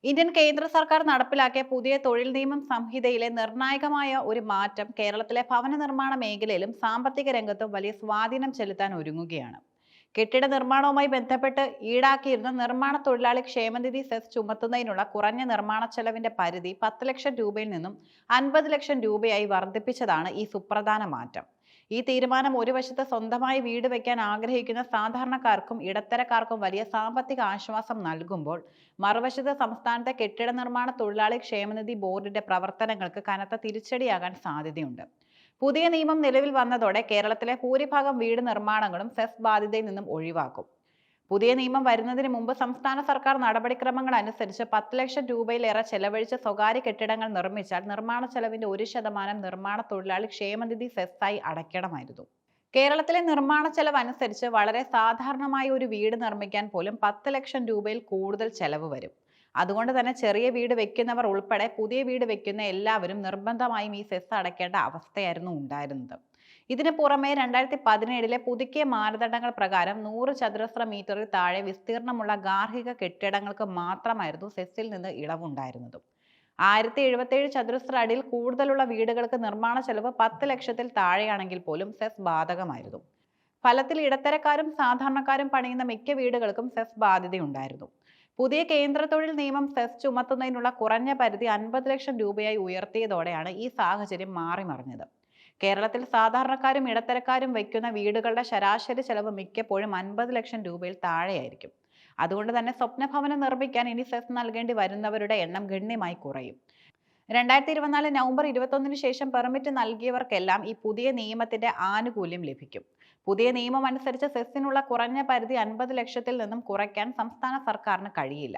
Indian കേന്ദ്ര സർക്കാർ നടപ്പിലാക്കിയ പുതിയ തൊഴിൽ നിയമം സംഹിതയിലെ നിർണായകമായ ഒരു മാറ്റം കേരളത്തിലെ ഭവന നിർമ്മാണ മേഖലയിലും സാമ്പത്തിക രംഗത്തും വലിയ സ്വാധീനം ചെലുത്താൻ ഒരുങ്ങുകയാണ്. കെട്ടിട നിർമ്മാണവുമായി ബന്ധപ്പെട്ട് ഈടാക്കിയിരുന്ന നിർമ്മാണ തൊഴിലാളി ക്ഷേമനിധി സെസ് ചുമത്തുന്നതിനുള്ള കുറഞ്ഞ നിർമ്മാണ ചെലവിന്റെ പരിധി 10 ലക്ഷം രൂപയിൽ നിന്നും 50 ലക്ഷം രൂപയായി വർദ്ധിപ്പിച്ചതാണ് ഈ സുപ്രധാന മാറ്റം. ഈ തീരുമാനം ഒരു വശത്ത് സ്വന്തമായി വീട് വയ്ക്കാൻ ആഗ്രഹിക്കുന്ന സാധാരണക്കാർക്കും ഇടത്തരക്കാർക്കും വലിയ സാമ്പത്തിക ആശ്വാസം നൽകുമ്പോൾ, മറുവശത്ത് സംസ്ഥാനത്തെ കെട്ടിട നിർമ്മാണ തൊഴിലാളി ക്ഷേമനിധി ബോർഡിന്റെ പ്രവർത്തനങ്ങൾക്ക് കനത്ത തിരിച്ചടിയാകാൻ സാധ്യതയുണ്ട്. പുതിയ നിയമം നിലവിൽ വന്നതോടെ കേരളത്തിലെ ഭൂരിഭാഗം വീട് നിർമ്മാണങ്ങളും സെസ് ബാധ്യതയിൽ നിന്നും ഒഴിവാക്കും. പുതിയ നിയമം വരുന്നതിന് മുമ്പ് സംസ്ഥാന സർക്കാർ നടപടിക്രമങ്ങൾ അനുസരിച്ച് 10 ലക്ഷം രൂപയിലേറെ ചെലവഴിച്ച് സ്വകാര്യ കെട്ടിടങ്ങൾ നിർമ്മിച്ചാൽ നിർമ്മാണ ചെലവിന്റെ 1% നിർമ്മാണ തൊഴിലാളി ക്ഷേമനിധി സെസ്സായി അടയ്ക്കണമായിരുന്നു. കേരളത്തിലെ നിർമ്മാണ ചെലവ് അനുസരിച്ച് വളരെ സാധാരണമായ ഒരു വീട് നിർമ്മിക്കാൻ പോലും 10 ലക്ഷം രൂപയിൽ കൂടുതൽ ചെലവ് വരും. അതുകൊണ്ട് തന്നെ ചെറിയ വീട് വെക്കുന്നവർ ഉൾപ്പെടെ പുതിയ വീട് വെക്കുന്ന എല്ലാവരും നിർബന്ധമായും ഈ സെസ് അടയ്ക്കേണ്ട അവസ്ഥയായിരുന്നു ഉണ്ടായിരുന്നത്. ഇതിനു പുറമെ 2017 പുതുക്കിയ മാനദണ്ഡങ്ങൾ പ്രകാരം 100 ചതുരശ്ര മീറ്ററിൽ താഴെ വിസ്തീർണമുള്ള ഗാർഹിക കെട്ടിടങ്ങൾക്ക് മാത്രമായിരുന്നു സെസ്സിൽ നിന്ന് ഇളവുണ്ടായിരുന്നത്. 1077 ചതുരശ്ര അടിയിൽ കൂടുതലുള്ള വീടുകൾക്ക് നിർമ്മാണ ചെലവ് 10 ലക്ഷത്തിൽ താഴെയാണെങ്കിൽ പോലും സെസ് ബാധകമായിരുന്നു. ഫലത്തിൽ ഇടത്തരക്കാരും സാധാരണക്കാരും പണിയുന്ന മിക്ക വീടുകൾക്കും സെസ് ബാധ്യതയുണ്ടായിരുന്നു. പുതിയ കേന്ദ്ര തൊഴിൽ നിയമം സെസ് ചുമത്തുന്നതിനുള്ള കുറഞ്ഞ പരിധി 50 ലക്ഷം രൂപയായി ഉയർത്തിയതോടെയാണ് ഈ സാഹചര്യം മാറിമറിഞ്ഞത്. കേരളത്തിൽ സാധാരണക്കാരും ഇടത്തരക്കാരും വയ്ക്കുന്ന വീടുകളുടെ ശരാശരി ചെലവ് മിക്കപ്പോഴും 50 ലക്ഷം രൂപയിൽ താഴെയായിരിക്കും. അതുകൊണ്ട് തന്നെ സ്വപ്നഭവനം നിർമ്മിക്കാൻ ഇനി സെസ് നൽകേണ്ടി വരുന്നവരുടെ എണ്ണം ഗണ്യമായി കുറയും. 2024 നവംബർ 21 ശേഷം പെർമിറ്റ് നൽകിയവർക്കെല്ലാം ഈ പുതിയ നിയമത്തിന്റെ ആനുകൂല്യം ലഭിക്കും. പുതിയ നിയമം അനുസരിച്ച് സെസ്സിനുള്ള കുറഞ്ഞ പരിധി 50 ലക്ഷത്തിൽ നിന്നും കുറയ്ക്കാൻ സംസ്ഥാന സർക്കാരിന് കഴിയില്ല.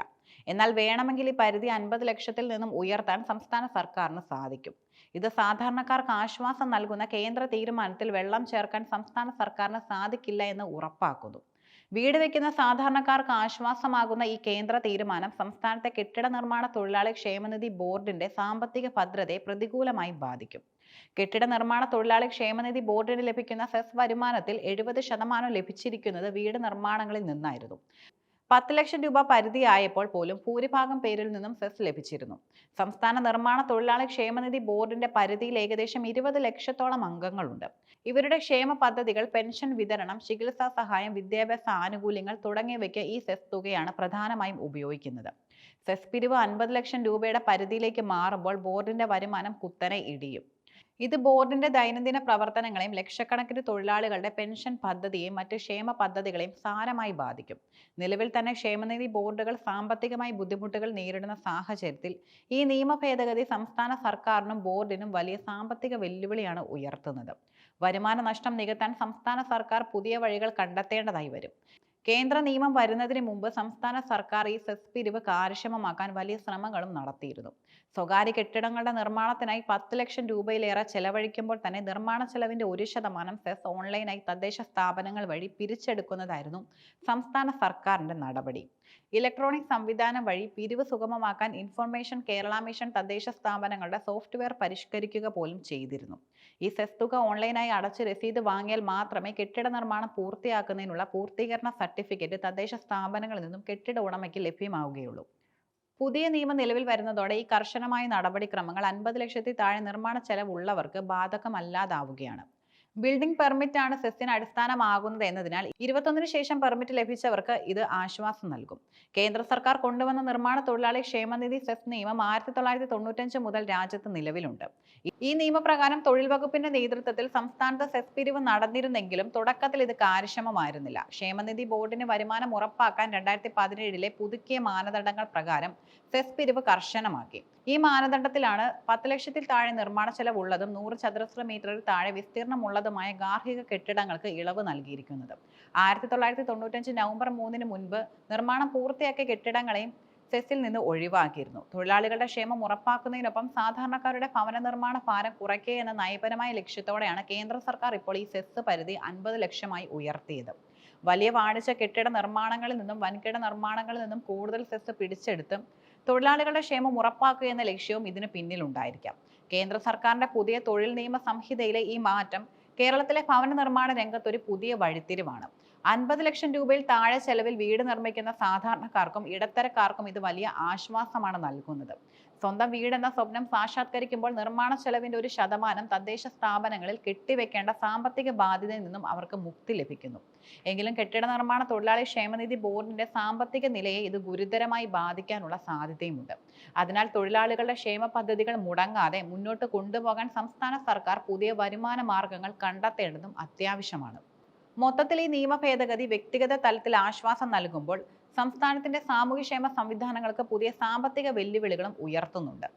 എന്നാൽ വേണമെങ്കിൽ ഈ പരിധി 50 ലക്ഷത്തിൽ നിന്നും ഉയർത്താൻ സംസ്ഥാന സർക്കാരിന് സാധിക്കും. ഇത് സാധാരണക്കാർക്ക് ആശ്വാസം നൽകുന്ന കേന്ദ്ര തീരുമാനത്തിൽ വെള്ളം ചേർക്കാൻ സംസ്ഥാന സർക്കാരിന് സാധിക്കില്ല എന്ന് ഉറപ്പാക്കുന്നു. വീട് വയ്ക്കുന്ന സാധാരണക്കാർക്ക് ആശ്വാസമാകുന്ന ഈ കേന്ദ്ര തീരുമാനം സംസ്ഥാനത്തെ കെട്ടിട നിർമ്മാണ തൊഴിലാളി ക്ഷേമനിധി ബോർഡിന്റെ സാമ്പത്തിക ഭദ്രതയെ പ്രതികൂലമായി ബാധിക്കും. കെട്ടിട നിർമ്മാണ തൊഴിലാളി ക്ഷേമനിധി ബോർഡിന് ലഭിക്കുന്ന സെസ് വരുമാനത്തിൽ 70% ലഭിച്ചിരിക്കുന്നത് വീട് നിർമ്മാണങ്ങളിൽ നിന്നായിരുന്നു. 10 ലക്ഷം രൂപ പരിധിയായപ്പോൾ പോലും ഭൂരിഭാഗം പേരിൽ നിന്നും സെസ് ലഭിച്ചിരുന്നു. സംസ്ഥാന നിർമ്മാണ തൊഴിലാളി ക്ഷേമനിധി ബോർഡിന്റെ പരിധിയിൽ ഏകദേശം 20 ലക്ഷത്തോളം അംഗങ്ങളുണ്ട്. ഇവരുടെ ക്ഷേമ പദ്ധതികൾ, പെൻഷൻ വിതരണം, ചികിത്സാ സഹായം, വിദ്യാഭ്യാസ ആനുകൂല്യങ്ങൾ തുടങ്ങിയവയ്ക്ക് ഈ സെസ് തുകയാണ് പ്രധാനമായും ഉപയോഗിക്കുന്നത്. സെസ് പിരിവ് 50 ലക്ഷം രൂപയുടെ പരിധിയിലേക്ക് മാറുമ്പോൾ ബോർഡിന്റെ വരുമാനം കുത്തനെ ഇടിയും. ഇത് ബോർഡിന്റെ ദൈനംദിന പ്രവർത്തനങ്ങളെയും ലക്ഷക്കണക്കിന് തൊഴിലാളികളുടെ പെൻഷൻ പദ്ധതിയെയും മറ്റ് ക്ഷേമ പദ്ധതികളെയും സാരമായി ബാധിക്കും. നിലവിൽ തന്നെ ക്ഷേമനിധി ബോർഡുകൾ സാമ്പത്തികമായി ബുദ്ധിമുട്ടുകൾ നേരിടുന്ന സാഹചര്യത്തിൽ ഈ നിയമ ഭേദഗതി സംസ്ഥാന സർക്കാരിനും ബോർഡിനും വലിയ സാമ്പത്തിക വെല്ലുവിളിയാണ് ഉയർത്തുന്നത്. വരുമാന നഷ്ടം നികത്താൻ സംസ്ഥാന സർക്കാർ പുതിയ വഴികൾ കണ്ടെത്തേണ്ടതായി വരും. കേന്ദ്ര നിയമം വരുന്നതിന് മുമ്പ് സംസ്ഥാന സർക്കാർ ഈ സെസ് പിരിവ് കാര്യക്ഷമമാക്കാൻ വലിയ ശ്രമങ്ങളും നടത്തിയിരുന്നു. സ്വകാര്യ കെട്ടിടങ്ങളുടെ നിർമ്മാണത്തിനായി 10 ലക്ഷം രൂപയിലേറെ ചെലവഴിക്കുമ്പോൾ തന്നെ നിർമ്മാണ ചെലവിന്റെ 1% സെസ് ഓൺലൈനായി തദ്ദേശ സ്ഥാപനങ്ങൾ വഴി പിരിച്ചെടുക്കുന്നതായിരുന്നു സംസ്ഥാന സർക്കാരിന്റെ നടപടി. ഇലക്ട്രോണിക് സംവിധാനം വഴി പിരിവ് സുഗമമാക്കാൻ ഇൻഫർമേഷൻ കേരള മിഷൻ തദ്ദേശ സ്ഥാപനങ്ങളുടെ സോഫ്റ്റ്വെയർ പരിഷ്കരിക്കുക പോലും ചെയ്തിരുന്നു. ഈ സെസ് തുക ഓൺലൈനായി അടച്ച് രസീത് വാങ്ങിയാൽ മാത്രമേ കെട്ടിട നിർമ്മാണം പൂർത്തിയാക്കുന്നതിനുള്ള പൂർത്തീകരണ സർട്ടിഫിക്കറ്റ് തദ്ദേശ സ്ഥാപനങ്ങളിൽ നിന്നും കെട്ടിട ഉടമയ്ക്ക് ലഭ്യമാവുകയുള്ളൂ. പുതിയ നിയമം നിലവിൽ വരുന്നതോടെ ഈ കർശനമായ നടപടിക്രമങ്ങൾ 50 ലക്ഷത്തിൽ താഴെ നിർമ്മാണ ചെലവുള്ളവർക്ക് ബാധകമല്ലാതാവുകയാണ്. ബിൽഡിംഗ് പെർമിറ്റ് ആണ് സെസ്സിന് അടിസ്ഥാനമാകുന്നത് എന്നതിനാൽ 21 ശേഷം പെർമിറ്റ് ലഭിച്ചവർക്ക് ഇത് ആശ്വാസം നൽകും. കേന്ദ്ര സർക്കാർ കൊണ്ടുവന്ന നിർമ്മാണ തൊഴിലാളി ക്ഷേമനിധി സെസ് നിയമം 1995 മുതൽ രാജ്യത്ത് നിലവിലുണ്ട്. ഈ നിയമപ്രകാരം തൊഴിൽ വകുപ്പിന്റെ നേതൃത്വത്തിൽ സംസ്ഥാനത്ത് സെസ് പിരിവ് നടന്നിരുന്നെങ്കിലും തുടക്കത്തിൽ ഇത് കാര്യക്ഷമമായിരുന്നില്ല. ക്ഷേമനിധി ബോർഡിന് വരുമാനം ഉറപ്പാക്കാൻ 2017 പുതുക്കിയ മാനദണ്ഡങ്ങൾ പ്രകാരം സെസ് പിരിവ് കർശനമാക്കി. ഈ മാനദണ്ഡത്തിലാണ് 10 ലക്ഷത്തിൽ താഴെ നിർമ്മാണ ചെലവുള്ളതും 100 ചതുരശ്ര മീറ്ററിൽ താഴെ വിസ്തീർണമുള്ളതുമായ ഗാർഹിക കെട്ടിടങ്ങൾക്ക് ഇളവ് നൽകിയിരിക്കുന്നത്. 1995 നവംബർ 3 മുൻപ് നിർമ്മാണം പൂർത്തിയാക്കിയ കെട്ടിടങ്ങളെയും സെസ്സിൽ നിന്ന് ഒഴിവാക്കിയിരുന്നു. തൊഴിലാളികളുടെ ക്ഷേമം ഉറപ്പാക്കുന്നതിനൊപ്പം സാധാരണക്കാരുടെ ഭവന നിർമ്മാണ ഭാരം കുറയ്ക്കുക എന്ന നയപരമായ ലക്ഷ്യത്തോടെയാണ് കേന്ദ്ര സർക്കാർ ഇപ്പോൾ ഈ സെസ് പരിധി 50 ലക്ഷമായി ഉയർത്തിയത്. വലിയ വാണിജ്യ കെട്ടിട നിർമ്മാണങ്ങളിൽ നിന്നും വൻകിട നിർമ്മാണങ്ങളിൽ നിന്നും കൂടുതൽ സെസ് പിടിച്ചെടുത്ത് തൊഴിലാളികളുടെ ക്ഷേമം ഉറപ്പാക്കുക എന്ന ലക്ഷ്യവും ഇതിന് പിന്നിലുണ്ടായിരിക്കാം. കേന്ദ്ര സർക്കാരിന്റെ പുതിയ തൊഴിൽ നിയമ സംഹിതയിലെ ഈ മാറ്റം കേരളത്തിലെ ഭവന നിർമ്മാണ രംഗത്ത് ഒരു പുതിയ വഴിത്തിരിവാണ്. 50 ലക്ഷം രൂപയിൽ താഴെ ചെലവിൽ വീട് നിർമ്മിക്കുന്ന സാധാരണക്കാർക്കും ഇടത്തരക്കാർക്കും ഇത് വലിയ ആശ്വാസമാണ് നൽകുന്നത്. സ്വന്തം വീടെന്ന സ്വപ്നം സാക്ഷാത്കരിക്കുമ്പോൾ നിർമ്മാണ ചെലവിന്റെ ഒരു ശതമാനം തദ്ദേശ സ്ഥാപനങ്ങളിൽ കെട്ടിവെക്കേണ്ട സാമ്പത്തിക ബാധ്യതയിൽ നിന്നും അവർക്ക് മുക്തി ലഭിക്കുന്നു. എങ്കിലും കെട്ടിട നിർമ്മാണ തൊഴിലാളി ക്ഷേമനിധി ബോർഡിന്റെ സാമ്പത്തിക നിലയെ ഇത് ഗുരുതരമായി ബാധിക്കാനുള്ള സാധ്യതയുമുണ്ട്. അതിനാൽ തൊഴിലാളികളുടെ ക്ഷേമ പദ്ധതികൾ മുടങ്ങാതെ മുന്നോട്ട് കൊണ്ടുപോകാൻ സംസ്ഥാന സർക്കാർ പുതിയ വരുമാന മാർഗങ്ങൾ കണ്ടെത്തേണ്ടതും അത്യാവശ്യമാണ്. മൊത്തത്തിൽ ഈ നിയമ ഭേദഗതി വ്യക്തിഗത തലത്തിൽ ആശ്വാസം നൽകുമ്പോൾ സംസ്ഥാനത്തിന്റെ സാമൂഹ്യക്ഷേമ സംവിധാനങ്ങൾക്ക് പുതിയ സാമ്പത്തിക വെല്ലുവിളികളും ഉയർത്തുന്നുണ്ട്.